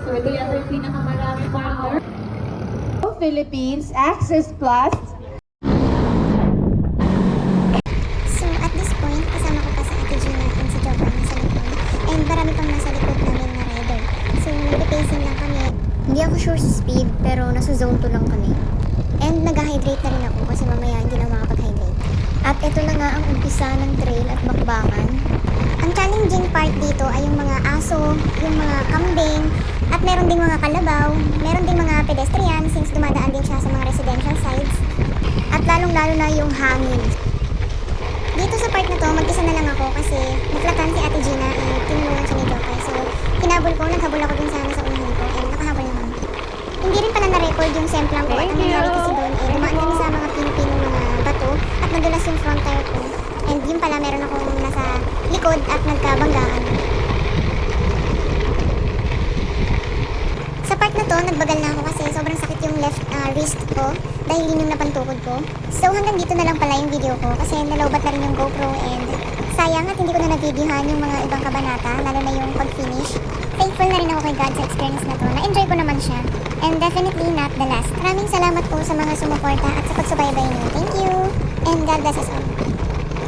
For the other pinakamarami partner. Philippines Access Plus. So at this point, kasama ko pa sa Ate Gina and si Joker nasa likod. And marami pang nasa likod namin na rider. So nagpe-pacing lang kami. Hindi ako sure sa speed, pero nasa zone 2 lang kami. And nag-hydrate na rin ako kasi mamaya hindi na makapag-hydrate. At ito na nga ang umpisa ng trail at bakbakan. Ang challenging part dito ay yung mga aso, yung mga kambing, at meron ding mga kalabaw, meron ding mga pedestrian since dumadaan din siya sa mga residential sites. At lalong-lalo na yung hangin. Dito sa part na to, mag-isa na lang ako kasi naflatan si Ate Gina and tinulungan siya ni Jokay. So, hinabol ko, naghabol ako dun sana sa unahan ko and nakahabol naman. Hindi rin pala na-record yung semplang ko at ang nangyari kasi doon eh, dumaan kami sa mga pinipinong mga bato at nadulas yung front tire ko. And yun pala, meron akong nasa likod at nagkabanggaan. Sa part na to, nagbagal na ako kasi sobrang sakit yung left wrist ko dahil yun yung napantukod ko. So hanggang dito na lang pala yung video ko kasi nalobat na rin yung GoPro and sayang at hindi ko na na-videohan yung mga ibang kabanata, lalo na yung pag-finish. Thankful na rin ako kay God sa experience na to. Na-enjoy ko naman siya. And definitely not the last. Maraming salamat po sa mga sumuporta at sa pagsubaybay niyo. Thank you! And God bless us all.